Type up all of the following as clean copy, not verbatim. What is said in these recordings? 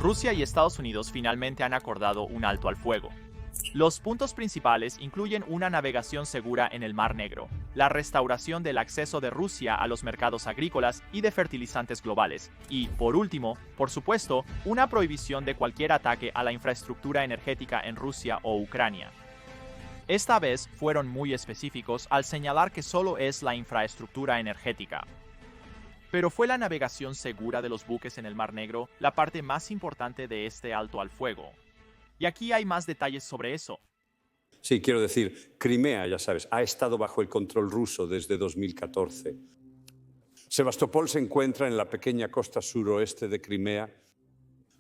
Rusia y Estados Unidos finalmente han acordado un alto al fuego. Los puntos principales incluyen una navegación segura en el Mar Negro, la restauración del acceso de Rusia a los mercados agrícolas y de fertilizantes globales, y, por último, por supuesto, una prohibición de cualquier ataque a la infraestructura energética en Rusia o Ucrania. Esta vez fueron muy específicos al señalar que solo es la infraestructura energética. Pero ¿fue la navegación segura de los buques en el Mar Negro la parte más importante de este alto al fuego? Y aquí hay más detalles sobre eso. Sí, quiero decir, Crimea, ya sabes, ha estado bajo el control ruso desde 2014. Sebastopol se encuentra en la pequeña costa suroeste de Crimea.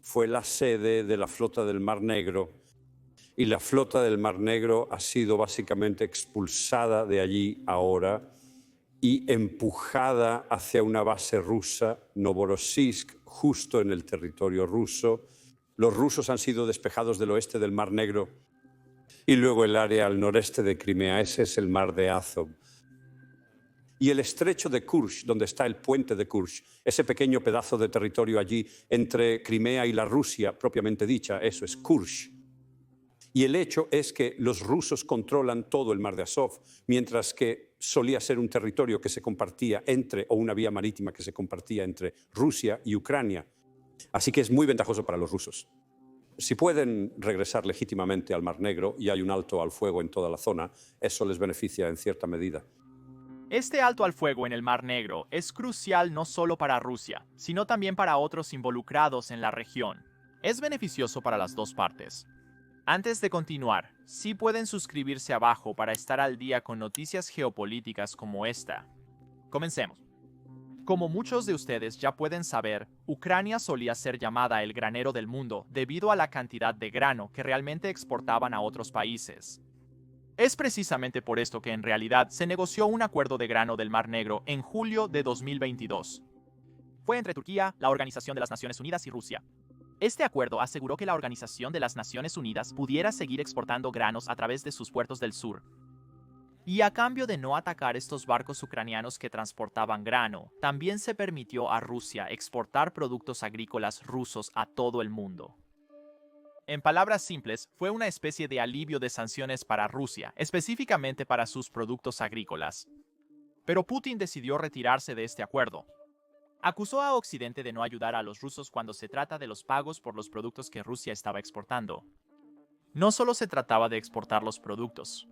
Fue la sede de la flota del Mar Negro y la flota del Mar Negro ha sido básicamente expulsada de allí ahora y empujada hacia una base rusa, Novorossiysk, justo en el territorio ruso. Los rusos han sido despejados del oeste del Mar Negro y luego el área al noreste de Crimea. Ese es el mar de Azov. Y el estrecho de Kursk, donde está el puente de Kursk, ese pequeño pedazo de territorio allí entre Crimea y la Rusia propiamente dicha, eso es Kursk. Y el hecho es que los rusos controlan todo el mar de Azov, mientras que solía ser un territorio que se compartía o una vía marítima que se compartía entre Rusia y Ucrania. Así que es muy ventajoso para los rusos. Si pueden regresar legítimamente al Mar Negro y hay un alto al fuego en toda la zona, eso les beneficia en cierta medida. Este alto al fuego en el Mar Negro es crucial no solo para Rusia, sino también para otros involucrados en la región. Es beneficioso para las dos partes. Antes de continuar, sí pueden suscribirse abajo para estar al día con noticias geopolíticas como esta. Comencemos. Como muchos de ustedes ya pueden saber, Ucrania solía ser llamada el granero del mundo debido a la cantidad de grano que realmente exportaban a otros países. Es precisamente por esto que en realidad se negoció un acuerdo de grano del Mar Negro en julio de 2022. Fue entre Turquía, la Organización de las Naciones Unidas y Rusia. Este acuerdo aseguró que la Organización de las Naciones Unidas pudiera seguir exportando granos a través de sus puertos del sur. Y a cambio de no atacar estos barcos ucranianos que transportaban grano, también se permitió a Rusia exportar productos agrícolas rusos a todo el mundo. En palabras simples, fue una especie de alivio de sanciones para Rusia, específicamente para sus productos agrícolas. Pero Putin decidió retirarse de este acuerdo. Acusó a Occidente de no ayudar a los rusos cuando se trata de los pagos por los productos que Rusia estaba exportando. No solo se trataba de exportar los productos.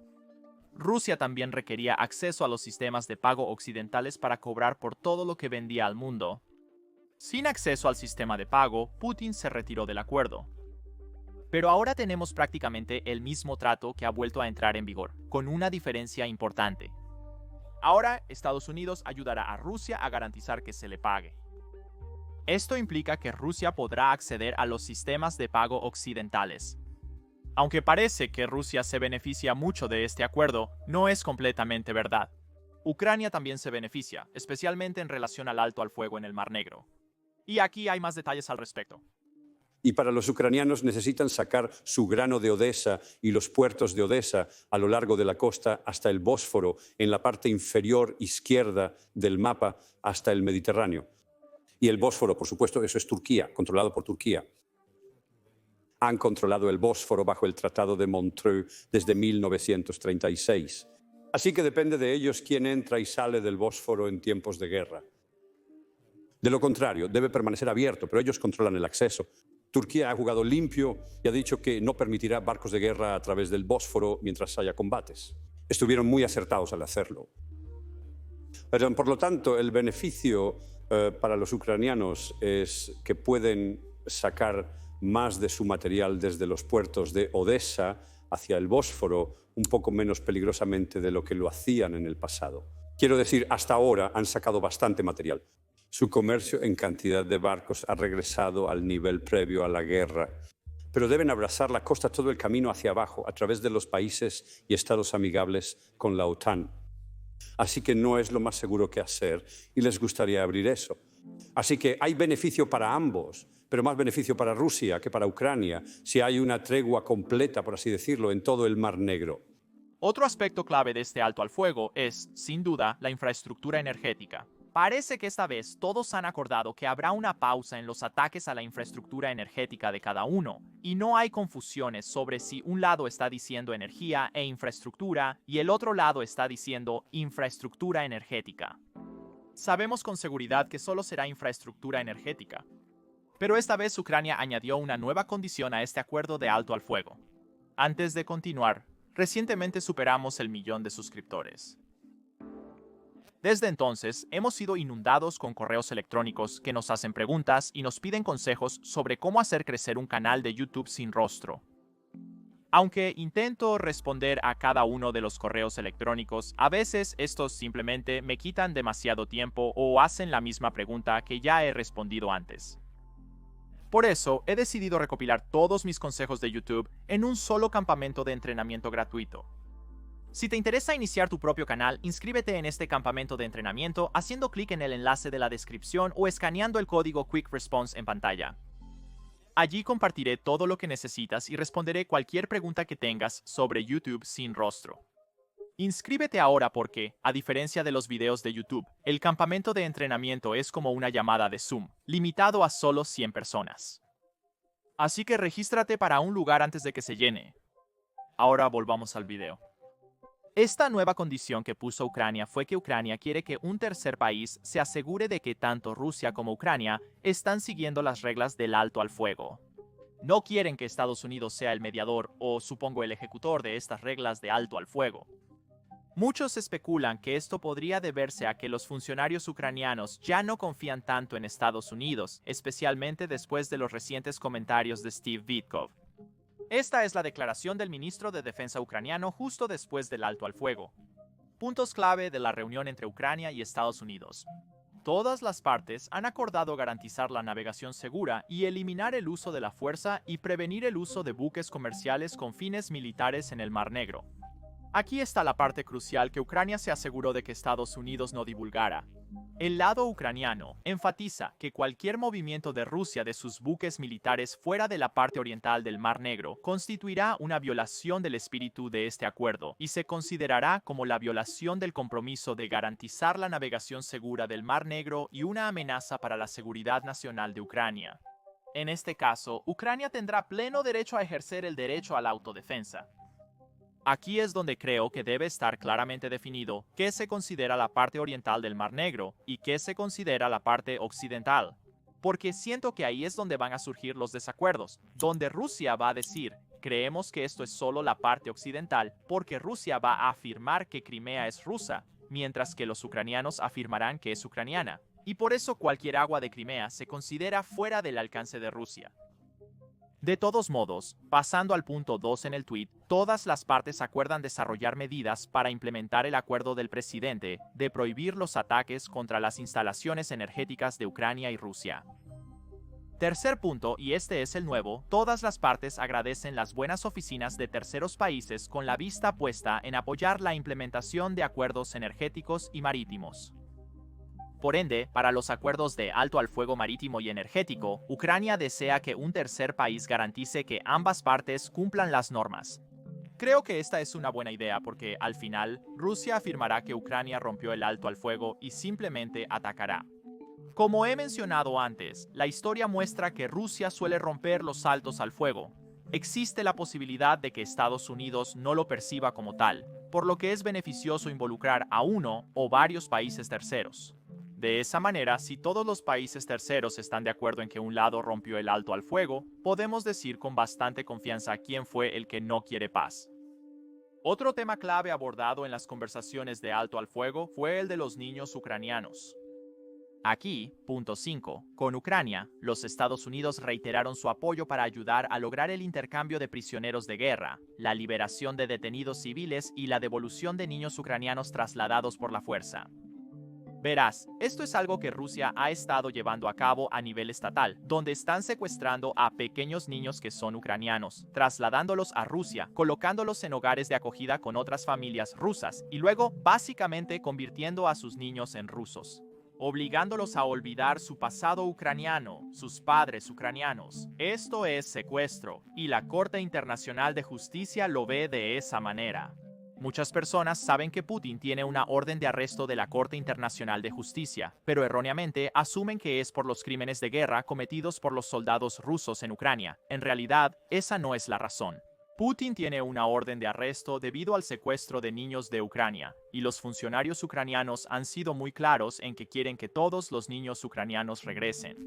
Rusia también requería acceso a los sistemas de pago occidentales para cobrar por todo lo que vendía al mundo. Sin acceso al sistema de pago, Putin se retiró del acuerdo. Pero ahora tenemos prácticamente el mismo trato que ha vuelto a entrar en vigor, con una diferencia importante. Ahora, Estados Unidos ayudará a Rusia a garantizar que se le pague. Esto implica que Rusia podrá acceder a los sistemas de pago occidentales. Aunque parece que Rusia se beneficia mucho de este acuerdo, no es completamente verdad. Ucrania también se beneficia, especialmente en relación al alto al fuego en el Mar Negro. Y aquí hay más detalles al respecto. Y para los ucranianos necesitan sacar su grano de Odesa y los puertos de Odesa a lo largo de la costa hasta el Bósforo, en la parte inferior izquierda del mapa, hasta el Mediterráneo. Y el Bósforo, por supuesto, eso es Turquía, controlado por Turquía. Han controlado el Bósforo bajo el Tratado de Montreux desde 1936. Así que depende de ellos quién entra y sale del Bósforo en tiempos de guerra. De lo contrario, debe permanecer abierto, pero ellos controlan el acceso. Turquía ha jugado limpio y ha dicho que no permitirá barcos de guerra a través del Bósforo mientras haya combates. Estuvieron muy acertados al hacerlo. Pero, por lo tanto, el beneficio para los ucranianos es que pueden sacar más de su material desde los puertos de Odesa hacia el Bósforo, un poco menos peligrosamente de lo que lo hacían en el pasado. Quiero decir, hasta ahora han sacado bastante material. Su comercio en cantidad de barcos ha regresado al nivel previo a la guerra. Pero deben abrazar la costa todo el camino hacia abajo, a través de los países y estados amigables con la OTAN. Así que no es lo más seguro que hacer y les gustaría abrir eso. Así que hay beneficio para ambos, pero más beneficio para Rusia que para Ucrania, si hay una tregua completa, por así decirlo, en todo el Mar Negro. Otro aspecto clave de este alto al fuego es, sin duda, la infraestructura energética. Parece que esta vez todos han acordado que habrá una pausa en los ataques a la infraestructura energética de cada uno, y no hay confusiones sobre si un lado está diciendo energía e infraestructura y el otro lado está diciendo infraestructura energética. Sabemos con seguridad que solo será infraestructura energética. Pero esta vez Ucrania añadió una nueva condición a este acuerdo de alto al fuego. Antes de continuar, recientemente superamos el 1.000.000 de suscriptores. Desde entonces, hemos sido inundados con correos electrónicos que nos hacen preguntas y nos piden consejos sobre cómo hacer crecer un canal de YouTube sin rostro. Aunque intento responder a cada uno de los correos electrónicos, a veces estos simplemente me quitan demasiado tiempo o hacen la misma pregunta que ya he respondido antes. Por eso, he decidido recopilar todos mis consejos de YouTube en un solo campamento de entrenamiento gratuito. Si te interesa iniciar tu propio canal, inscríbete en este campamento de entrenamiento haciendo clic en el enlace de la descripción o escaneando el código Quick Response en pantalla. Allí compartiré todo lo que necesitas y responderé cualquier pregunta que tengas sobre YouTube sin rostro. Inscríbete ahora porque, a diferencia de los videos de YouTube, el campamento de entrenamiento es como una llamada de Zoom, limitado a solo 100 personas. Así que regístrate para un lugar antes de que se llene. Ahora volvamos al video. Esta nueva condición que puso Ucrania fue que Ucrania quiere que un tercer país se asegure de que tanto Rusia como Ucrania están siguiendo las reglas del alto al fuego. No quieren que Estados Unidos sea el mediador o, supongo, el ejecutor de estas reglas de alto al fuego. Muchos especulan que esto podría deberse a que los funcionarios ucranianos ya no confían tanto en Estados Unidos, especialmente después de los recientes comentarios de Steve Witkoff. Esta es la declaración del ministro de Defensa ucraniano justo después del alto al fuego. Puntos clave de la reunión entre Ucrania y Estados Unidos. Todas las partes han acordado garantizar la navegación segura y eliminar el uso de la fuerza y prevenir el uso de buques comerciales con fines militares en el Mar Negro. Aquí está la parte crucial que Ucrania se aseguró de que Estados Unidos no divulgara. El lado ucraniano enfatiza que cualquier movimiento de Rusia de sus buques militares fuera de la parte oriental del Mar Negro constituirá una violación del espíritu de este acuerdo y se considerará como la violación del compromiso de garantizar la navegación segura del Mar Negro y una amenaza para la seguridad nacional de Ucrania. En este caso, Ucrania tendrá pleno derecho a ejercer el derecho a la autodefensa. Aquí es donde creo que debe estar claramente definido qué se considera la parte oriental del Mar Negro y qué se considera la parte occidental, porque siento que ahí es donde van a surgir los desacuerdos, donde Rusia va a decir, creemos que esto es solo la parte occidental porque Rusia va a afirmar que Crimea es rusa, mientras que los ucranianos afirmarán que es ucraniana, y por eso cualquier agua de Crimea se considera fuera del alcance de Rusia. De todos modos, pasando al punto 2 en el tuit, todas las partes acuerdan desarrollar medidas para implementar el acuerdo del presidente de prohibir los ataques contra las instalaciones energéticas de Ucrania y Rusia. Tercer punto, y este es el nuevo, todas las partes agradecen las buenas oficinas de terceros países con la vista puesta en apoyar la implementación de acuerdos energéticos y marítimos. Por ende, para los acuerdos de alto al fuego marítimo y energético, Ucrania desea que un tercer país garantice que ambas partes cumplan las normas. Creo que esta es una buena idea porque, al final, Rusia afirmará que Ucrania rompió el alto al fuego y simplemente atacará. Como he mencionado antes, la historia muestra que Rusia suele romper los altos al fuego. Existe la posibilidad de que Estados Unidos no lo perciba como tal, por lo que es beneficioso involucrar a uno o varios países terceros. De esa manera, si todos los países terceros están de acuerdo en que un lado rompió el alto al fuego, podemos decir con bastante confianza quién fue el que no quiere paz. Otro tema clave abordado en las conversaciones de alto al fuego fue el de los niños ucranianos. Aquí, punto 5, con Ucrania, los Estados Unidos reiteraron su apoyo para ayudar a lograr el intercambio de prisioneros de guerra, la liberación de detenidos civiles y la devolución de niños ucranianos trasladados por la fuerza. Verás, esto es algo que Rusia ha estado llevando a cabo a nivel estatal, donde están secuestrando a pequeños niños que son ucranianos, trasladándolos a Rusia, colocándolos en hogares de acogida con otras familias rusas y luego básicamente convirtiendo a sus niños en rusos, obligándolos a olvidar su pasado ucraniano, sus padres ucranianos. Esto es secuestro, y la Corte Internacional de Justicia lo ve de esa manera. Muchas personas saben que Putin tiene una orden de arresto de la Corte Internacional de Justicia, pero erróneamente asumen que es por los crímenes de guerra cometidos por los soldados rusos en Ucrania. En realidad, esa no es la razón. Putin tiene una orden de arresto debido al secuestro de niños de Ucrania, y los funcionarios ucranianos han sido muy claros en que quieren que todos los niños ucranianos regresen.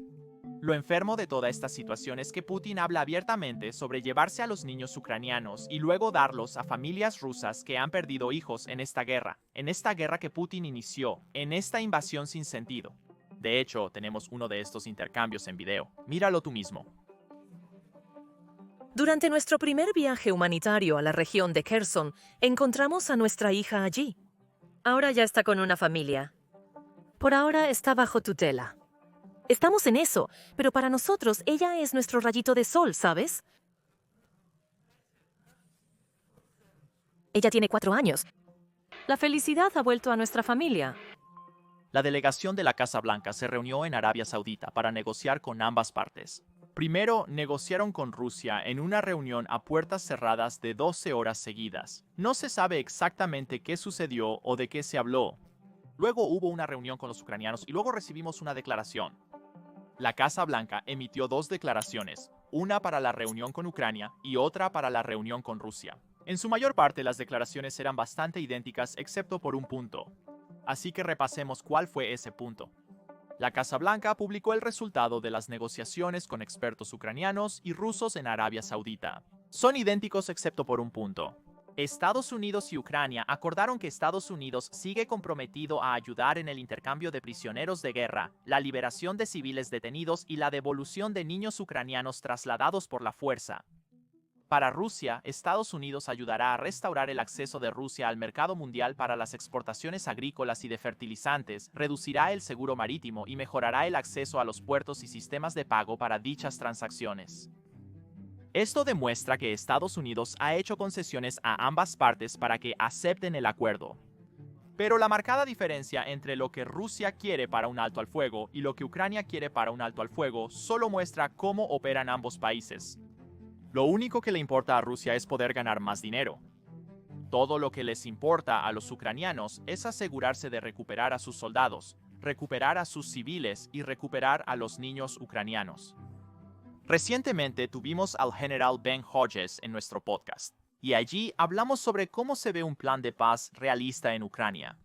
Lo enfermo de toda esta situación es que Putin habla abiertamente sobre llevarse a los niños ucranianos y luego darlos a familias rusas que han perdido hijos en esta guerra que Putin inició, en esta invasión sin sentido. De hecho, tenemos uno de estos intercambios en video. Míralo tú mismo. Durante nuestro primer viaje humanitario a la región de Kherson, encontramos a nuestra hija allí. Ahora ya está con una familia. Por ahora está bajo tutela. Estamos en eso, pero para nosotros ella es nuestro rayito de sol, ¿sabes? Ella tiene 4 años. La felicidad ha vuelto a nuestra familia. La delegación de la Casa Blanca se reunió en Arabia Saudita para negociar con ambas partes. Primero, negociaron con Rusia en una reunión a puertas cerradas de 12 horas seguidas. No se sabe exactamente qué sucedió o de qué se habló. Luego hubo una reunión con los ucranianos y luego recibimos una declaración. La Casa Blanca emitió 2 declaraciones, una para la reunión con Ucrania y otra para la reunión con Rusia. En su mayor parte las declaraciones eran bastante idénticas excepto por un punto. Así que repasemos cuál fue ese punto. La Casa Blanca publicó el resultado de las negociaciones con expertos ucranianos y rusos en Arabia Saudita. Son idénticos excepto por un punto. Estados Unidos y Ucrania acordaron que Estados Unidos sigue comprometido a ayudar en el intercambio de prisioneros de guerra, la liberación de civiles detenidos y la devolución de niños ucranianos trasladados por la fuerza. Para Rusia, Estados Unidos ayudará a restaurar el acceso de Rusia al mercado mundial para las exportaciones agrícolas y de fertilizantes, reducirá el seguro marítimo y mejorará el acceso a los puertos y sistemas de pago para dichas transacciones. Esto demuestra que Estados Unidos ha hecho concesiones a ambas partes para que acepten el acuerdo. Pero la marcada diferencia entre lo que Rusia quiere para un alto al fuego y lo que Ucrania quiere para un alto al fuego solo muestra cómo operan ambos países. Lo único que le importa a Rusia es poder ganar más dinero. Todo lo que les importa a los ucranianos es asegurarse de recuperar a sus soldados, recuperar a sus civiles y recuperar a los niños ucranianos. Recientemente tuvimos al general Ben Hodges en nuestro podcast, y allí hablamos sobre cómo se ve un plan de paz realista en Ucrania.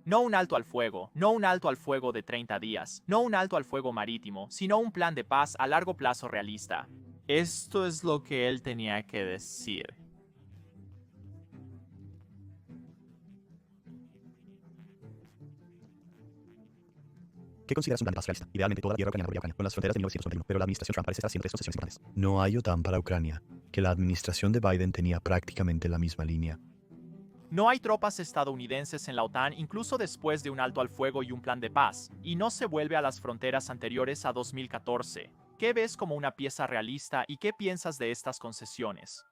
No un alto al fuego, no un alto al fuego de 30 días, no un alto al fuego marítimo, sino un plan de paz a largo plazo realista. Esto es lo que él tenía que decir. ¿Qué consideras un plan de paz realista? Idealmente toda la tierra ucraniana volvería a Ucrania, con las fronteras de 1991, pero la administración Trump parece estar haciendo estas concesiones importantes. No hay OTAN para Ucrania, que la administración de Biden tenía prácticamente la misma línea. No hay tropas estadounidenses en la OTAN incluso después de un alto al fuego y un plan de paz, y no se vuelve a las fronteras anteriores a 2014. ¿Qué ves como una pieza realista y qué piensas de estas concesiones?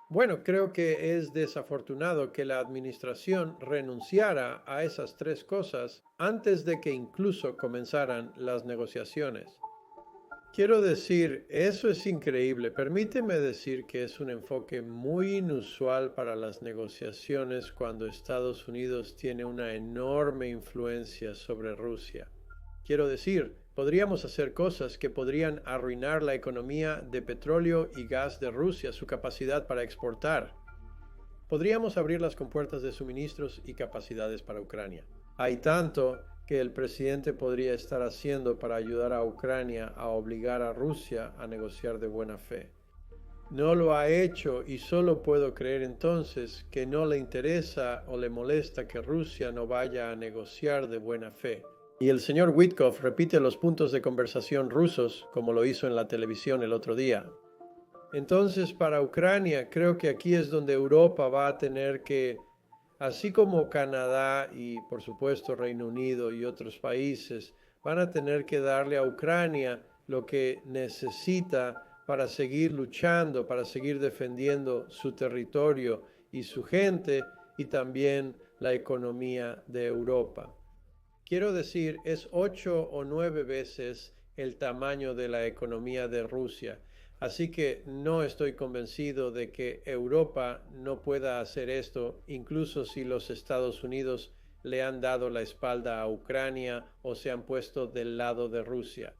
Bueno, creo que es desafortunado que la administración renunciara a esas 3 cosas antes de que incluso comenzaran las negociaciones. Quiero decir, eso es increíble. Permíteme decir que es un enfoque muy inusual para las negociaciones cuando Estados Unidos tiene una enorme influencia sobre Rusia. Quiero decir, podríamos hacer cosas que podrían arruinar la economía de petróleo y gas de Rusia, su capacidad para exportar. Podríamos abrir las compuertas de suministros y capacidades para Ucrania. Hay tanto que el presidente podría estar haciendo para ayudar a Ucrania a obligar a Rusia a negociar de buena fe. No lo ha hecho y solo puedo creer entonces que no le interesa o le molesta que Rusia no vaya a negociar de buena fe. Y el señor Witkoff repite los puntos de conversación rusos como lo hizo en la televisión el otro día. Entonces, para Ucrania, creo que aquí es donde Europa va a tener que, así como Canadá y por supuesto Reino Unido y otros países, van a tener que darle a Ucrania lo que necesita para seguir luchando, para seguir defendiendo su territorio y su gente y también la economía de Europa. Quiero decir, es 8 o 9 veces el tamaño de la economía de Rusia. Así que no estoy convencido de que Europa no pueda hacer esto, incluso si los Estados Unidos le han dado la espalda a Ucrania o se han puesto del lado de Rusia.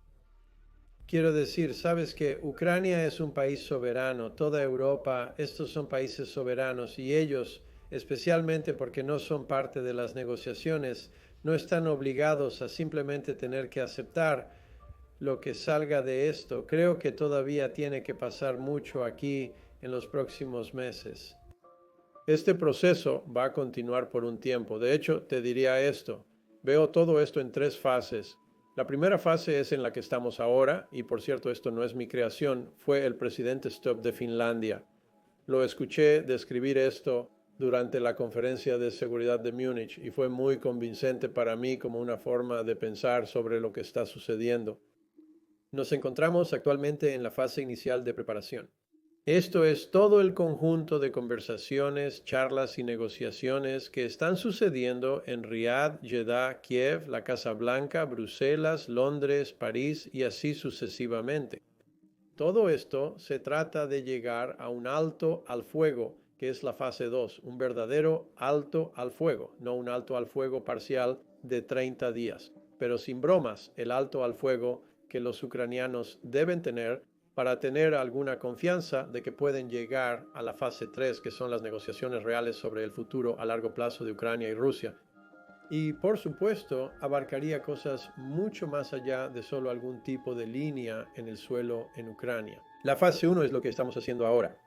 Quiero decir, sabes que Ucrania es un país soberano, toda Europa, estos son países soberanos y ellos, especialmente porque no son parte de las negociaciones, no están obligados a simplemente tener que aceptar lo que salga de esto. Creo que todavía tiene que pasar mucho aquí en los próximos meses. Este proceso va a continuar por un tiempo. De hecho, te diría esto. Veo todo esto en 3 fases. La primera fase es en la que estamos ahora, y por cierto, esto no es mi creación, fue el presidente Stubb de Finlandia. Lo escuché describir esto durante la conferencia de seguridad de Múnich y fue muy convincente para mí como una forma de pensar sobre lo que está sucediendo. Nos encontramos actualmente en la fase inicial de preparación. Esto es todo el conjunto de conversaciones, charlas y negociaciones que están sucediendo en Riad, Jeddah, Kiev, la Casa Blanca, Bruselas, Londres, París y así sucesivamente. Todo esto se trata de llegar a un alto al fuego, que es la fase 2, un verdadero alto al fuego, no un alto al fuego parcial de 30 días. Pero sin bromas, el alto al fuego que los ucranianos deben tener para tener alguna confianza de que pueden llegar a la fase 3, que son las negociaciones reales sobre el futuro a largo plazo de Ucrania y Rusia. Y por supuesto, abarcaría cosas mucho más allá de solo algún tipo de línea en el suelo en Ucrania. La fase 1 es lo que estamos haciendo ahora.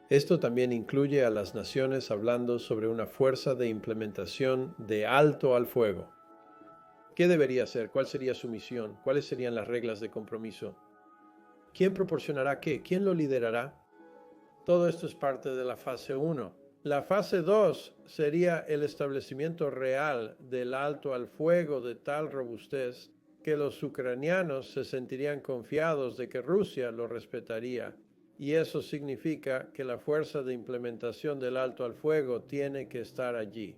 Esto también incluye a las naciones hablando sobre una fuerza de implementación de alto al fuego. ¿Qué debería ser? ¿Cuál sería su misión? ¿Cuáles serían las reglas de compromiso? ¿Quién proporcionará qué? ¿Quién lo liderará? Todo esto es parte de la fase 1. La fase 2 sería el establecimiento real del alto al fuego de tal robustez que los ucranianos se sentirían confiados de que Rusia lo respetaría. Y eso significa que la fuerza de implementación del alto al fuego tiene que estar allí.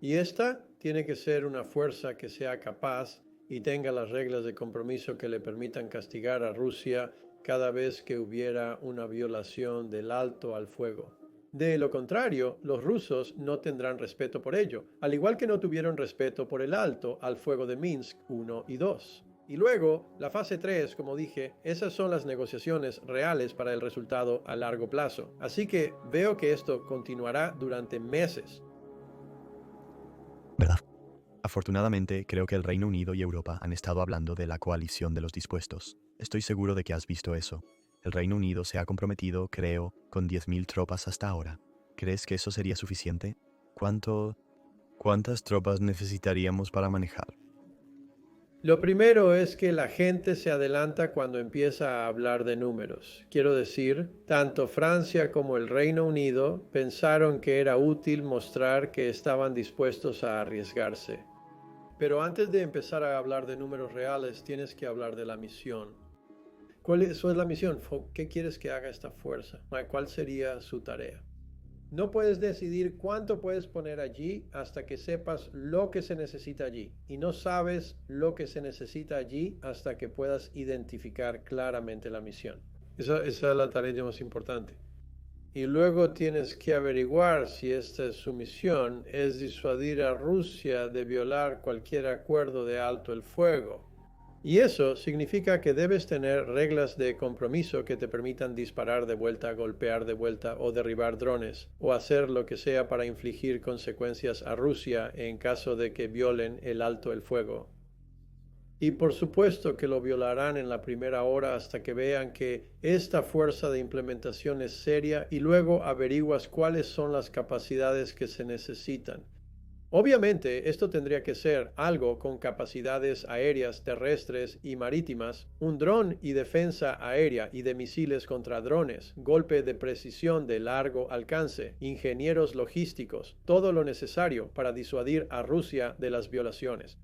Y esta tiene que ser una fuerza que sea capaz y tenga las reglas de compromiso que le permitan castigar a Rusia cada vez que hubiera una violación del alto al fuego. De lo contrario, los rusos no tendrán respeto por ello, al igual que no tuvieron respeto por el alto al fuego de Minsk 1 y 2. Y luego, la fase 3, como dije, esas son las negociaciones reales para el resultado a largo plazo. Así que veo que esto continuará durante meses. ¿Verdad? Afortunadamente, creo que el Reino Unido y Europa han estado hablando de la coalición de los dispuestos. Estoy seguro de que has visto eso. El Reino Unido se ha comprometido, creo, con 10.000 tropas hasta ahora. ¿Crees que eso sería suficiente? ¿Cuántas tropas necesitaríamos para manejar? Lo primero es que la gente se adelanta cuando empieza a hablar de números. Quiero decir, tanto Francia como el Reino Unido pensaron que era útil mostrar que estaban dispuestos a arriesgarse. Pero antes de empezar a hablar de números reales, tienes que hablar de la misión. ¿Cuál es la misión? ¿Qué quieres que haga esta fuerza? ¿Cuál sería su tarea? No puedes decidir cuánto puedes poner allí hasta que sepas lo que se necesita allí. Y no sabes lo que se necesita allí hasta que puedas identificar claramente la misión. Esa es la tarea más importante. Y luego tienes que averiguar si esta es su misión, es disuadir a Rusia de violar cualquier acuerdo de alto el fuego. Y eso significa que debes tener reglas de compromiso que te permitan disparar de vuelta, golpear de vuelta o derribar drones, o hacer lo que sea para infligir consecuencias a Rusia en caso de que violen el alto el fuego. Y por supuesto que lo violarán en la primera hora hasta que vean que esta fuerza de implementación es seria y luego averiguas cuáles son las capacidades que se necesitan. Obviamente, esto tendría que ser algo con capacidades aéreas, terrestres y marítimas, un dron y defensa aérea y de misiles contra drones, golpe de precisión de largo alcance, ingenieros logísticos, todo lo necesario para disuadir a Rusia de las violaciones.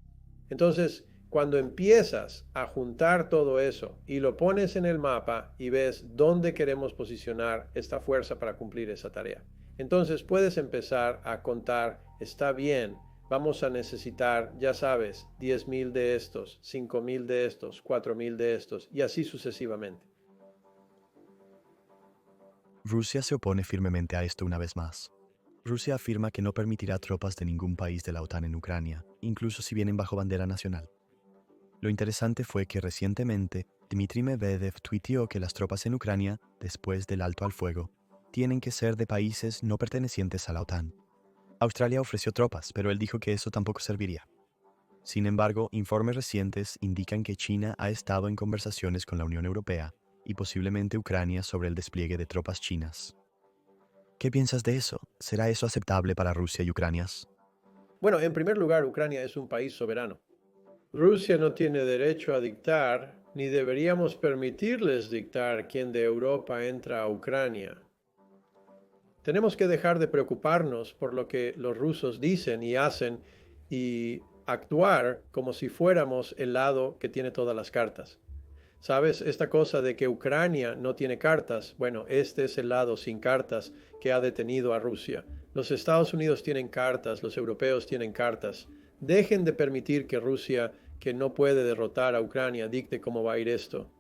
Entonces, cuando empiezas a juntar todo eso y lo pones en el mapa y ves dónde queremos posicionar esta fuerza para cumplir esa tarea, entonces puedes empezar a contar, está bien, vamos a necesitar, ya sabes, 10.000 de estos, 5.000 de estos, 4.000 de estos y así sucesivamente. Rusia se opone firmemente a esto una vez más. Rusia afirma que no permitirá tropas de ningún país de la OTAN en Ucrania, incluso si vienen bajo bandera nacional. Lo interesante fue que recientemente Dmitry Medvedev tuiteó que las tropas en Ucrania, después del alto al fuego, tienen que ser de países no pertenecientes a la OTAN. Australia ofreció tropas, pero él dijo que eso tampoco serviría. Sin embargo, informes recientes indican que China ha estado en conversaciones con la Unión Europea y posiblemente Ucrania sobre el despliegue de tropas chinas. ¿Qué piensas de eso? ¿Será eso aceptable para Rusia y Ucrania? Bueno, en primer lugar, Ucrania es un país soberano. Rusia no tiene derecho a dictar, ni deberíamos permitirles dictar quién de Europa entra a Ucrania. Tenemos que dejar de preocuparnos por lo que los rusos dicen y hacen y actuar como si fuéramos el lado que tiene todas las cartas. ¿Sabes? Esta cosa de que Ucrania no tiene cartas, bueno, este es el lado sin cartas que ha detenido a Rusia. Los Estados Unidos tienen cartas, los europeos tienen cartas. Dejen de permitir que Rusia, que no puede derrotar a Ucrania, dicte cómo va a ir esto.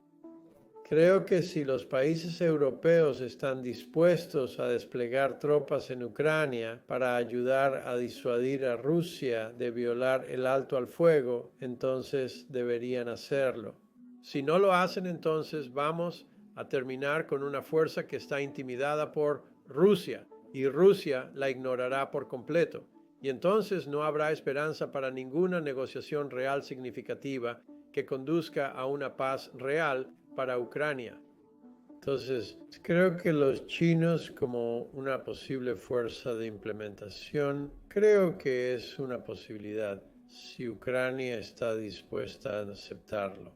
Creo que si los países europeos están dispuestos a desplegar tropas en Ucrania para ayudar a disuadir a Rusia de violar el alto al fuego, entonces deberían hacerlo. Si no lo hacen, entonces vamos a terminar con una fuerza que está intimidada por Rusia y Rusia la ignorará por completo. Y entonces no habrá esperanza para ninguna negociación real significativa que conduzca a una paz real para Ucrania. Entonces, creo que los chinos como una posible fuerza de implementación, creo que es una posibilidad si Ucrania está dispuesta a aceptarlo.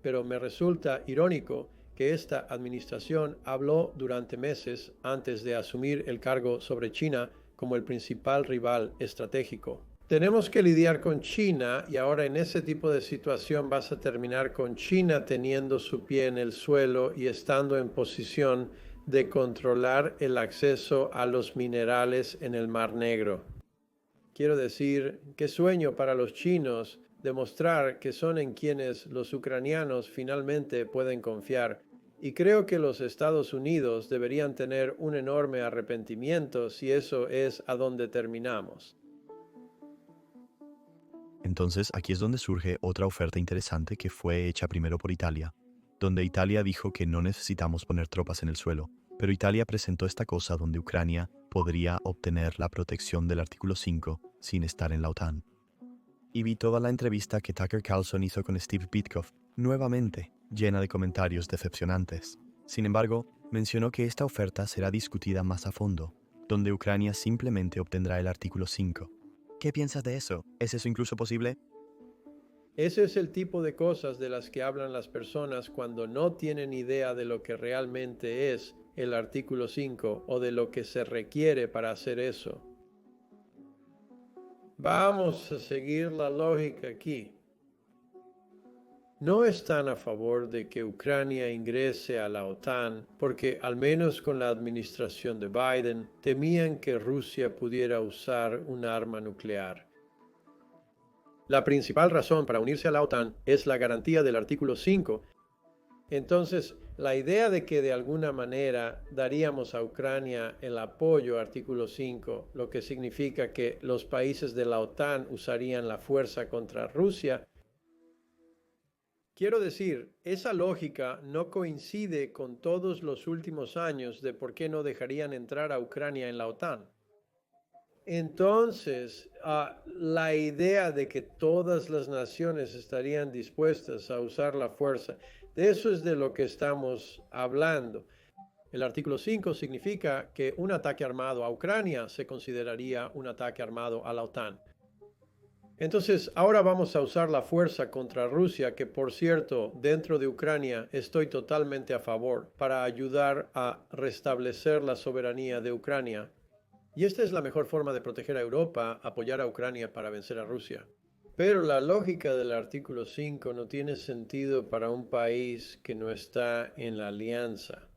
Pero me resulta irónico que esta administración habló durante meses antes de asumir el cargo sobre China como el principal rival estratégico. Tenemos que lidiar con China y ahora en ese tipo de situación vas a terminar con China teniendo su pie en el suelo y estando en posición de controlar el acceso a los minerales en el Mar Negro. Quiero decir, qué sueño para los chinos demostrar que son en quienes los ucranianos finalmente pueden confiar. Y creo que los Estados Unidos deberían tener un enorme arrepentimiento si eso es a donde terminamos. Entonces, aquí es donde surge otra oferta interesante que fue hecha primero por Italia, donde Italia dijo que no necesitamos poner tropas en el suelo, pero Italia presentó esta cosa donde Ucrania podría obtener la protección del artículo 5 sin estar en la OTAN. Y vi toda la entrevista que Tucker Carlson hizo con Steve Witkoff, nuevamente llena de comentarios decepcionantes. Sin embargo, mencionó que esta oferta será discutida más a fondo, donde Ucrania simplemente obtendrá el artículo 5. ¿Qué piensas de eso? ¿Es eso incluso posible? Ese es el tipo de cosas de las que hablan las personas cuando no tienen idea de lo que realmente es el artículo 5 o de lo que se requiere para hacer eso. Vamos a seguir la lógica aquí. No están a favor de que Ucrania ingrese a la OTAN porque, al menos con la administración de Biden, temían que Rusia pudiera usar un arma nuclear. La principal razón para unirse a la OTAN es la garantía del artículo 5. Entonces, la idea de que de alguna manera daríamos a Ucrania el apoyo al artículo 5, lo que significa que los países de la OTAN usarían la fuerza contra Rusia, quiero decir, esa lógica no coincide con todos los últimos años de por qué no dejarían entrar a Ucrania en la OTAN. Entonces, la idea de que todas las naciones estarían dispuestas a usar la fuerza, de eso es de lo que estamos hablando. El artículo 5 significa que un ataque armado a Ucrania se consideraría un ataque armado a la OTAN. Entonces, ahora vamos a usar la fuerza contra Rusia, que por cierto, dentro de Ucrania estoy totalmente a favor, para ayudar a restablecer la soberanía de Ucrania. Y esta es la mejor forma de proteger a Europa, apoyar a Ucrania para vencer a Rusia. Pero la lógica del artículo 5 no tiene sentido para un país que no está en la alianza.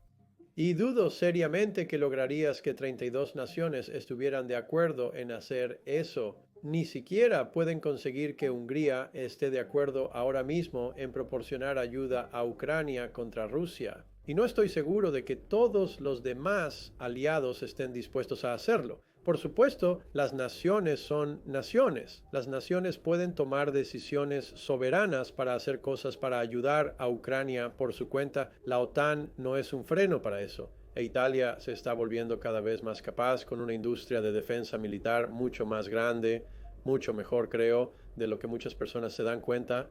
Y dudo seriamente que lograrías que 32 naciones estuvieran de acuerdo en hacer eso. Ni siquiera pueden conseguir que Hungría esté de acuerdo ahora mismo en proporcionar ayuda a Ucrania contra Rusia. Y no estoy seguro de que todos los demás aliados estén dispuestos a hacerlo. Por supuesto, las naciones son naciones. Las naciones pueden tomar decisiones soberanas para hacer cosas para ayudar a Ucrania por su cuenta. La OTAN no es un freno para eso. E Italia se está volviendo cada vez más capaz con una industria de defensa militar mucho más grande, mucho mejor, creo, de lo que muchas personas se dan cuenta.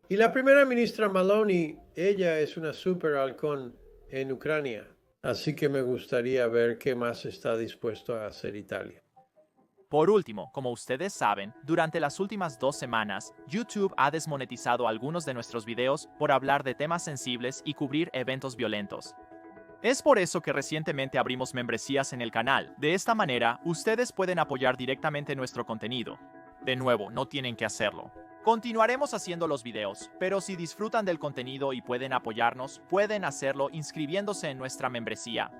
Y la primera ministra Meloni, ella es una super halcón en Ucrania. Así que me gustaría ver qué más está dispuesto a hacer Italia. Por último, como ustedes saben, durante las últimas 2 semanas, YouTube ha desmonetizado algunos de nuestros videos por hablar de temas sensibles y cubrir eventos violentos. Es por eso que recientemente abrimos membresías en el canal. De esta manera, ustedes pueden apoyar directamente nuestro contenido. De nuevo, no tienen que hacerlo. Continuaremos haciendo los videos, pero si disfrutan del contenido y pueden apoyarnos, pueden hacerlo inscribiéndose en nuestra membresía.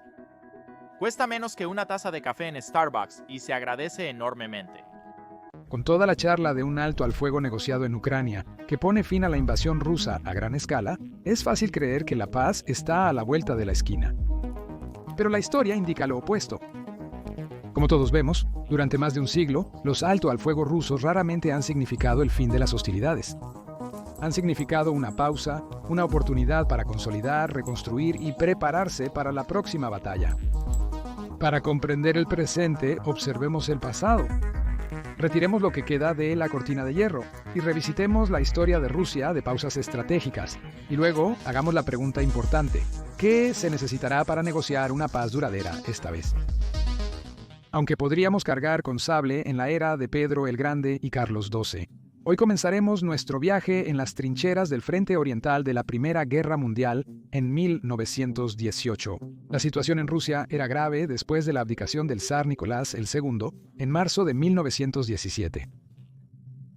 Cuesta menos que una taza de café en Starbucks y se agradece enormemente. Con toda la charla de un alto al fuego negociado en Ucrania, que pone fin a la invasión rusa a gran escala, es fácil creer que la paz está a la vuelta de la esquina. Pero la historia indica lo opuesto. Como todos vemos, durante más de un siglo, los alto al fuego rusos raramente han significado el fin de las hostilidades. Han significado una pausa, una oportunidad para consolidar, reconstruir y prepararse para la próxima batalla. Para comprender el presente, observemos el pasado. Retiremos lo que queda de la cortina de hierro y revisitemos la historia de Rusia de pausas estratégicas. Y luego hagamos la pregunta importante: ¿qué se necesitará para negociar una paz duradera esta vez? Aunque podríamos cargar con sable en la era de Pedro el Grande y Carlos XII, hoy comenzaremos nuestro viaje en las trincheras del frente oriental de la Primera Guerra Mundial en 1918. La situación en Rusia era grave después de la abdicación del zar Nicolás II en marzo de 1917.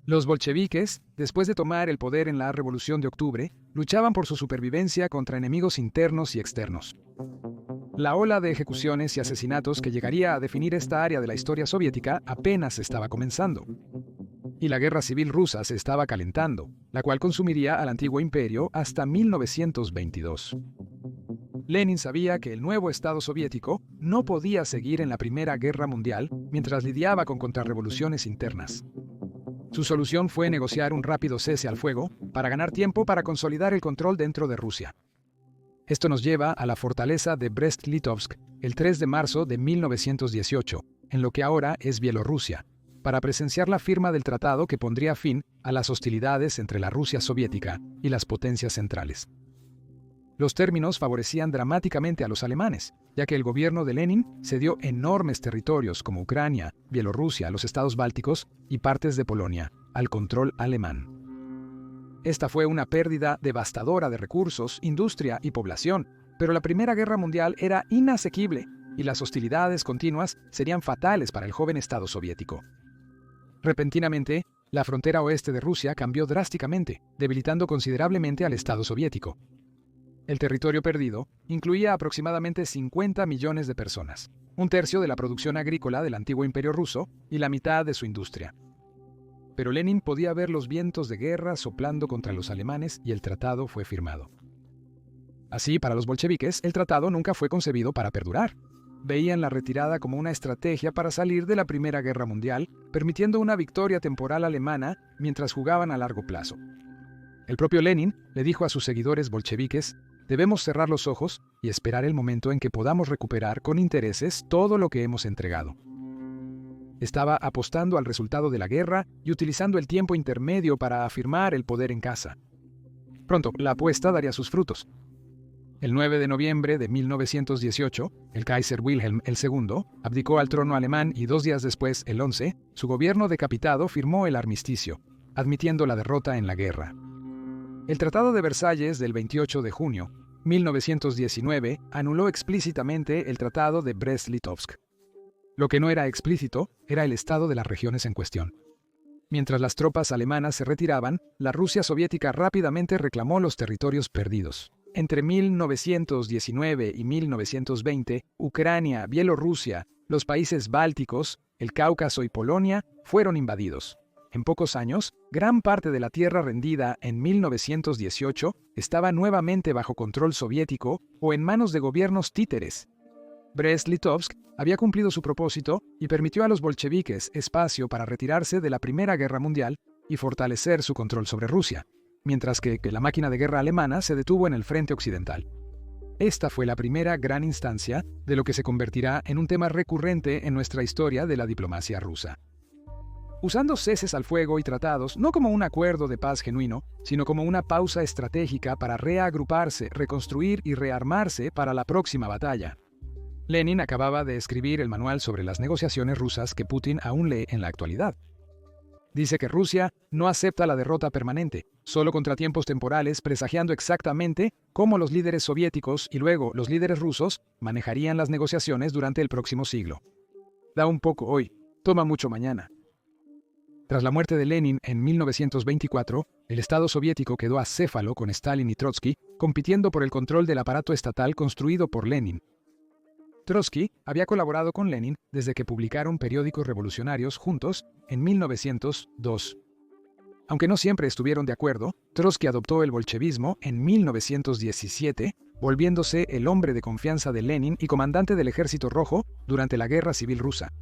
Los bolcheviques, después de tomar el poder en la Revolución de Octubre, luchaban por su supervivencia contra enemigos internos y externos. La ola de ejecuciones y asesinatos que llegaría a definir esta área de la historia soviética apenas estaba comenzando. Y la guerra civil rusa se estaba calentando, la cual consumiría al antiguo imperio hasta 1922. Lenin sabía que el nuevo Estado soviético no podía seguir en la Primera Guerra Mundial mientras lidiaba con contrarrevoluciones internas. Su solución fue negociar un rápido cese al fuego para ganar tiempo para consolidar el control dentro de Rusia. Esto nos lleva a la fortaleza de Brest-Litovsk el 3 de marzo de 1918, en lo que ahora es Bielorrusia, para presenciar la firma del tratado que pondría fin a las hostilidades entre la Rusia soviética y las potencias centrales. Los términos favorecían dramáticamente a los alemanes, ya que el gobierno de Lenin cedió enormes territorios como Ucrania, Bielorrusia, los estados bálticos y partes de Polonia al control alemán. Esta fue una pérdida devastadora de recursos, industria y población, pero la Primera Guerra Mundial era inasequible y las hostilidades continuas serían fatales para el joven Estado soviético. Repentinamente, la frontera oeste de Rusia cambió drásticamente, debilitando considerablemente al Estado soviético. El territorio perdido incluía aproximadamente 50 millones de personas, un tercio de la producción agrícola del antiguo imperio ruso y la mitad de su industria. Pero Lenin podía ver los vientos de guerra soplando contra los alemanes y el tratado fue firmado. Así, para los bolcheviques, el tratado nunca fue concebido para perdurar. Veían la retirada como una estrategia para salir de la Primera Guerra Mundial, permitiendo una victoria temporal alemana mientras jugaban a largo plazo. El propio Lenin le dijo a sus seguidores bolcheviques: debemos cerrar los ojos y esperar el momento en que podamos recuperar con intereses todo lo que hemos entregado. Estaba apostando al resultado de la guerra y utilizando el tiempo intermedio para afirmar el poder en casa. Pronto, la apuesta daría sus frutos. El 9 de noviembre de 1918, el Kaiser Wilhelm II abdicó al trono alemán y 2 días después, el 11, su gobierno decapitado firmó el armisticio, admitiendo la derrota en la guerra. El Tratado de Versalles del 28 de junio, 1919, anuló explícitamente el Tratado de Brest-Litovsk. Lo que no era explícito era el estado de las regiones en cuestión. Mientras las tropas alemanas se retiraban, la Rusia soviética rápidamente reclamó los territorios perdidos. Entre 1919 y 1920, Ucrania, Bielorrusia, los países bálticos, el Cáucaso y Polonia fueron invadidos. En pocos años, gran parte de la tierra rendida en 1918 estaba nuevamente bajo control soviético o en manos de gobiernos títeres. Brest-Litovsk había cumplido su propósito y permitió a los bolcheviques espacio para retirarse de la Primera Guerra Mundial y fortalecer su control sobre Rusia, mientras que la máquina de guerra alemana se detuvo en el frente occidental. Esta fue la primera gran instancia de lo que se convertirá en un tema recurrente en nuestra historia de la diplomacia rusa. Usando ceses al fuego y tratados no como un acuerdo de paz genuino, sino como una pausa estratégica para reagruparse, reconstruir y rearmarse para la próxima batalla. Lenin acababa de escribir el manual sobre las negociaciones rusas que Putin aún lee en la actualidad. Dice que Rusia no acepta la derrota permanente, solo contratiempos temporales, presagiando exactamente cómo los líderes soviéticos y luego los líderes rusos manejarían las negociaciones durante el próximo siglo. Da un poco hoy, toma mucho mañana. Tras la muerte de Lenin en 1924, el Estado soviético quedó acéfalo con Stalin y Trotsky, compitiendo por el control del aparato estatal construido por Lenin. Trotsky había colaborado con Lenin desde que publicaron periódicos revolucionarios juntos en 1902. Aunque no siempre estuvieron de acuerdo, Trotsky adoptó el bolchevismo en 1917, volviéndose el hombre de confianza de Lenin y comandante del Ejército Rojo durante la Guerra Civil Rusa.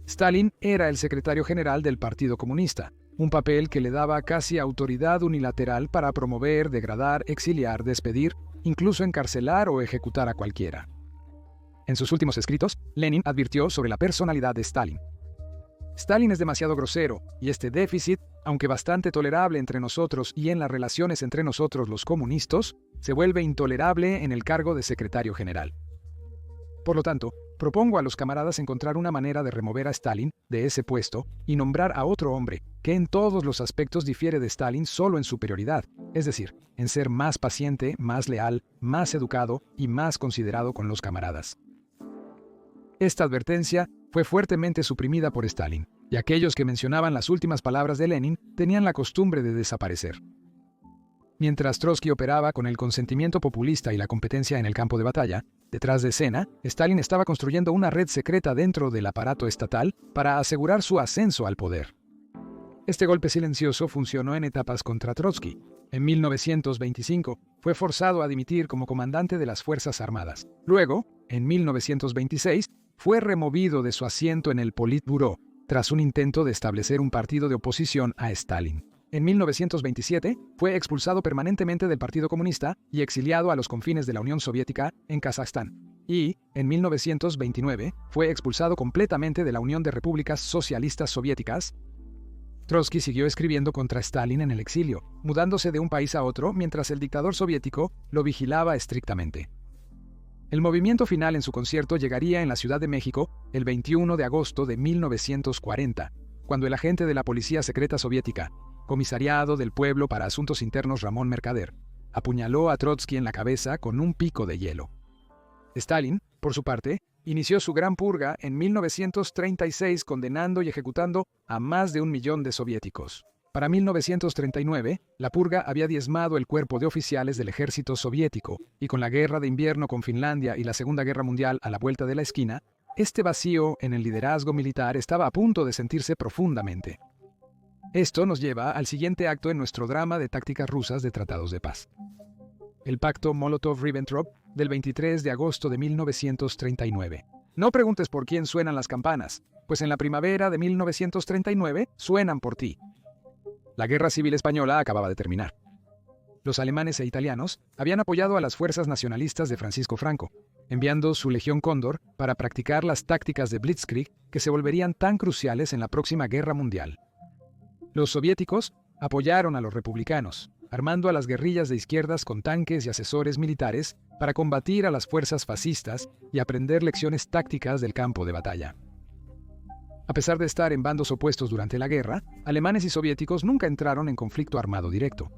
Stalin era el secretario general del Partido Comunista, un papel que le daba casi autoridad unilateral para promover, degradar, exiliar, despedir, incluso encarcelar o ejecutar a cualquiera. En sus últimos escritos, Lenin advirtió sobre la personalidad de Stalin. Stalin es demasiado grosero, y este déficit, aunque bastante tolerable entre nosotros y en las relaciones entre nosotros los comunistas, se vuelve intolerable en el cargo de secretario general. Por lo tanto, propongo a los camaradas encontrar una manera de remover a Stalin de ese puesto y nombrar a otro hombre que en todos los aspectos difiere de Stalin solo en superioridad, es decir, en ser más paciente, más leal, más educado y más considerado con los camaradas. Esta advertencia fue fuertemente suprimida por Stalin, y aquellos que mencionaban las últimas palabras de Lenin tenían la costumbre de desaparecer. Mientras Trotsky operaba con el consentimiento populista y la competencia en el campo de batalla, detrás de escena, Stalin estaba construyendo una red secreta dentro del aparato estatal para asegurar su ascenso al poder. Este golpe silencioso funcionó en etapas contra Trotsky. En 1925, fue forzado a dimitir como comandante de las Fuerzas Armadas. Luego, en 1926, fue removido de su asiento en el Politburó, tras un intento de establecer un partido de oposición a Stalin. En 1927, fue expulsado permanentemente del Partido Comunista y exiliado a los confines de la Unión Soviética en Kazajstán. Y, en 1929, fue expulsado completamente de la Unión de Repúblicas Socialistas Soviéticas. Trotsky siguió escribiendo contra Stalin en el exilio, mudándose de un país a otro mientras el dictador soviético lo vigilaba estrictamente. El movimiento final en su concierto llegaría en la Ciudad de México el 21 de agosto de 1940, cuando el agente de la Policía Secreta Soviética, Comisariado del Pueblo para Asuntos Internos Ramón Mercader, apuñaló a Trotsky en la cabeza con un pico de hielo. Stalin, por su parte, inició su gran purga en 1936 condenando y ejecutando a más de 1 millón de soviéticos. Para 1939, la purga había diezmado el cuerpo de oficiales del ejército soviético, y con la guerra de invierno con Finlandia y la Segunda Guerra Mundial a la vuelta de la esquina, este vacío en el liderazgo militar estaba a punto de sentirse profundamente. Esto nos lleva al siguiente acto en nuestro drama de tácticas rusas de tratados de paz. El pacto Molotov-Ribbentrop del 23 de agosto de 1939. No preguntes por quién suenan las campanas, pues en la primavera de 1939 suenan por ti. La Guerra Civil Española acababa de terminar. Los alemanes e italianos habían apoyado a las fuerzas nacionalistas de Francisco Franco, enviando su Legión Cóndor para practicar las tácticas de Blitzkrieg que se volverían tan cruciales en la próxima guerra mundial. Los soviéticos apoyaron a los republicanos, armando a las guerrillas de izquierdas con tanques y asesores militares para combatir a las fuerzas fascistas y aprender lecciones tácticas del campo de batalla. A pesar de estar en bandos opuestos durante la guerra, alemanes y soviéticos nunca entraron en conflicto armado directo.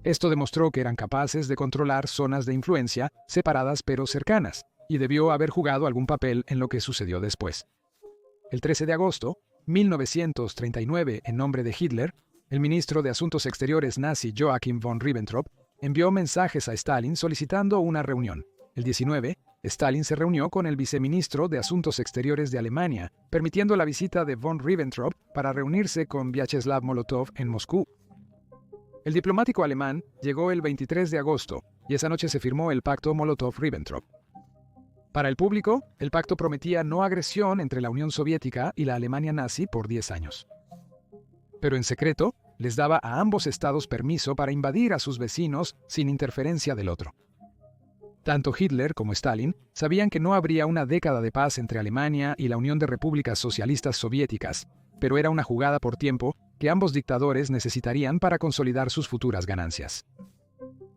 Esto demostró que eran capaces de controlar zonas de influencia separadas pero cercanas, y debió haber jugado algún papel en lo que sucedió después. El 13 de agosto, 1939, en nombre de Hitler, el ministro de Asuntos Exteriores nazi Joachim von Ribbentrop envió mensajes a Stalin solicitando una reunión. El 19, Stalin se reunió con el viceministro de Asuntos Exteriores de Alemania, permitiendo la visita de von Ribbentrop para reunirse con Vyacheslav Molotov en Moscú. El diplomático alemán llegó el 23 de agosto y esa noche se firmó el pacto Molotov-Ribbentrop. Para el público, el pacto prometía no agresión entre la Unión Soviética y la Alemania nazi por 10 años. Pero en secreto, les daba a ambos estados permiso para invadir a sus vecinos sin interferencia del otro. Tanto Hitler como Stalin sabían que no habría una década de paz entre Alemania y la Unión de Repúblicas Socialistas Soviéticas, pero era una jugada por tiempo que ambos dictadores necesitarían para consolidar sus futuras ganancias.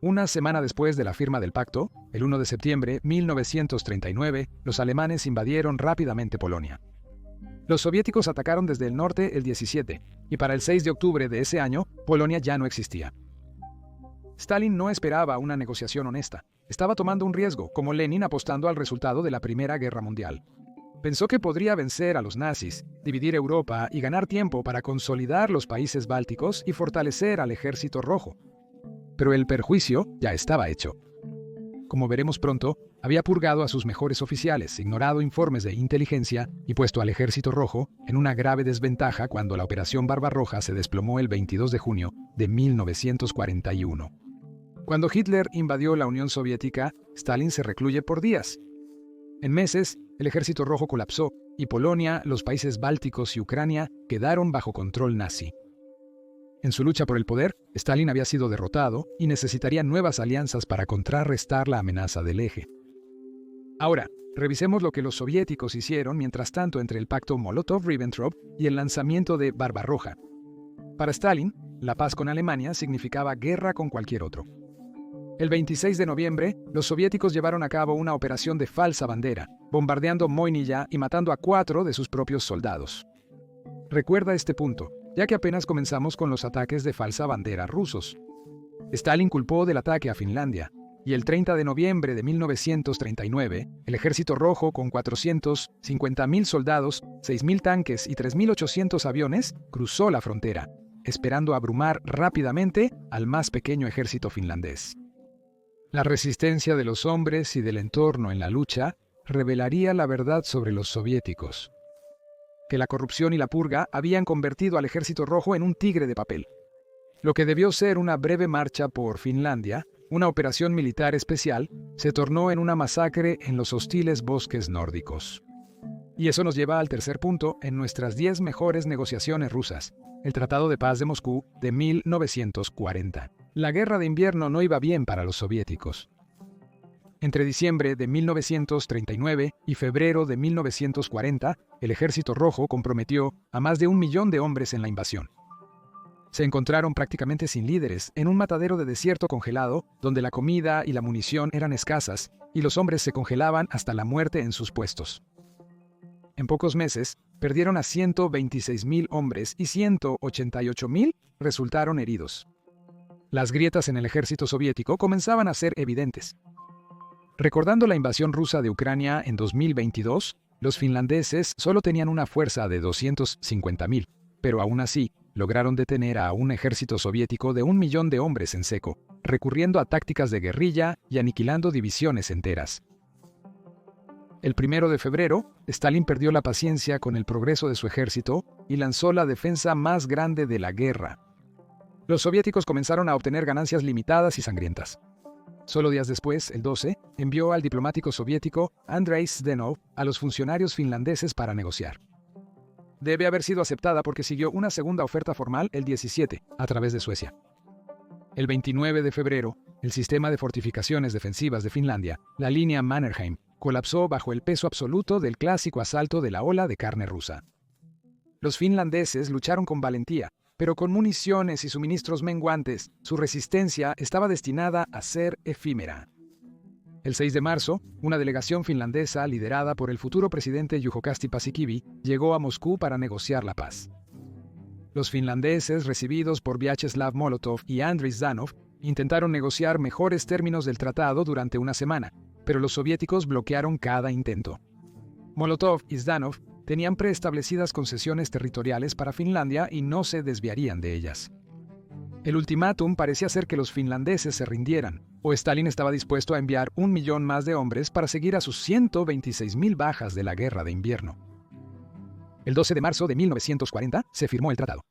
Una semana después de la firma del pacto, el 1 de septiembre de 1939, los alemanes invadieron rápidamente Polonia. Los soviéticos atacaron desde el norte el 17, y para el 6 de octubre de ese año, Polonia ya no existía. Stalin no esperaba una negociación honesta. Estaba tomando un riesgo, como Lenin apostando al resultado de la Primera Guerra Mundial. Pensó que podría vencer a los nazis, dividir Europa y ganar tiempo para consolidar los países bálticos y fortalecer al Ejército Rojo. Pero el perjuicio ya estaba hecho. Como veremos pronto, había purgado a sus mejores oficiales, ignorado informes de inteligencia y puesto al Ejército Rojo en una grave desventaja cuando la Operación Barbarroja se desplomó el 22 de junio de 1941. Cuando Hitler invadió la Unión Soviética, Stalin se recluye por días. En meses, el Ejército Rojo colapsó y Polonia, los países bálticos y Ucrania quedaron bajo control nazi. En su lucha por el poder, Stalin había sido derrotado y necesitaría nuevas alianzas para contrarrestar la amenaza del eje. Ahora, revisemos lo que los soviéticos hicieron mientras tanto entre el pacto Molotov-Ribbentrop y el lanzamiento de Barbarroja. Para Stalin, la paz con Alemania significaba guerra con cualquier otro. El 26 de noviembre, los soviéticos llevaron a cabo una operación de falsa bandera, bombardeando Moyniya y matando a 4 de sus propios soldados. Recuerda este punto, ya que apenas comenzamos con los ataques de falsa bandera rusos. Stalin culpó del ataque a Finlandia, y el 30 de noviembre de 1939, el Ejército Rojo, con 450.000 soldados, 6.000 tanques y 3.800 aviones, cruzó la frontera, esperando abrumar rápidamente al más pequeño ejército finlandés. La resistencia de los hombres y del entorno en la lucha revelaría la verdad sobre los soviéticos. Que la corrupción y la purga habían convertido al Ejército Rojo en un tigre de papel. Lo que debió ser una breve marcha por Finlandia, una operación militar especial, se tornó en una masacre en los hostiles bosques nórdicos. Y eso nos lleva al tercer punto en nuestras 10 mejores negociaciones rusas, el Tratado de Paz de Moscú de 1940. La guerra de invierno no iba bien para los soviéticos. Entre diciembre de 1939 y febrero de 1940, el Ejército Rojo comprometió a más de 1 millón de hombres en la invasión. Se encontraron prácticamente sin líderes, en un matadero de desierto congelado, donde la comida y la munición eran escasas, y los hombres se congelaban hasta la muerte en sus puestos. En pocos meses, perdieron a 126.000 hombres y 188.000 resultaron heridos. Las grietas en el ejército soviético comenzaban a ser evidentes. Recordando la invasión rusa de Ucrania en 2022, los finlandeses solo tenían una fuerza de 250.000, pero aún así lograron detener a un ejército soviético de 1 millón de hombres en seco, recurriendo a tácticas de guerrilla y aniquilando divisiones enteras. El 1 de febrero, Stalin perdió la paciencia con el progreso de su ejército y lanzó la defensa más grande de la guerra. Los soviéticos comenzaron a obtener ganancias limitadas y sangrientas. Solo días después, el 12, envió al diplomático soviético Andrei Zdenov a los funcionarios finlandeses para negociar. Debe haber sido aceptada porque siguió una segunda oferta formal el 17, a través de Suecia. El 29 de febrero, el sistema de fortificaciones defensivas de Finlandia, la línea Mannerheim, colapsó bajo el peso absoluto del clásico asalto de la ola de carne rusa. Los finlandeses lucharon con valentía, pero con municiones y suministros menguantes, su resistencia estaba destinada a ser efímera. El 6 de marzo, una delegación finlandesa liderada por el futuro presidente Juho-Kasti Paasikivi llegó a Moscú para negociar la paz. Los finlandeses, recibidos por Vyacheslav Molotov y Andrei Zdanov, intentaron negociar mejores términos del tratado durante una semana, pero los soviéticos bloquearon cada intento. Molotov y Zdanov tenían preestablecidas concesiones territoriales para Finlandia y no se desviarían de ellas. El ultimátum parecía ser que los finlandeses se rindieran, o Stalin estaba dispuesto a enviar 1 millón más de hombres para seguir a sus 126.000 bajas de la Guerra de Invierno. El 12 de marzo de 1940 se firmó el tratado.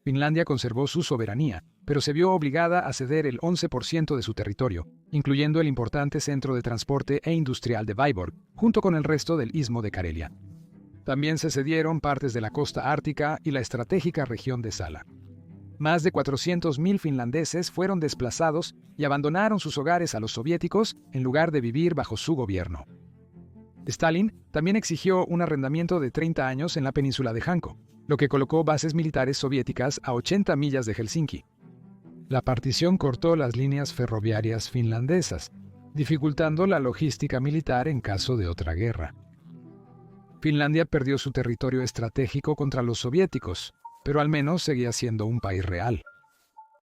Finlandia conservó su soberanía, pero se vio obligada a ceder el 11% de su territorio, incluyendo el importante centro de transporte e industrial de Vyborg, junto con el resto del istmo de Karelia. También se cedieron partes de la costa ártica y la estratégica región de Sala. Más de 400.000 finlandeses fueron desplazados y abandonaron sus hogares a los soviéticos en lugar de vivir bajo su gobierno. Stalin también exigió un arrendamiento de 30 años en la península de Hanko, lo que colocó bases militares soviéticas a 80 millas de Helsinki. La partición cortó las líneas ferroviarias finlandesas, dificultando la logística militar en caso de otra guerra. Finlandia perdió su territorio estratégico contra los soviéticos, pero al menos seguía siendo un país real.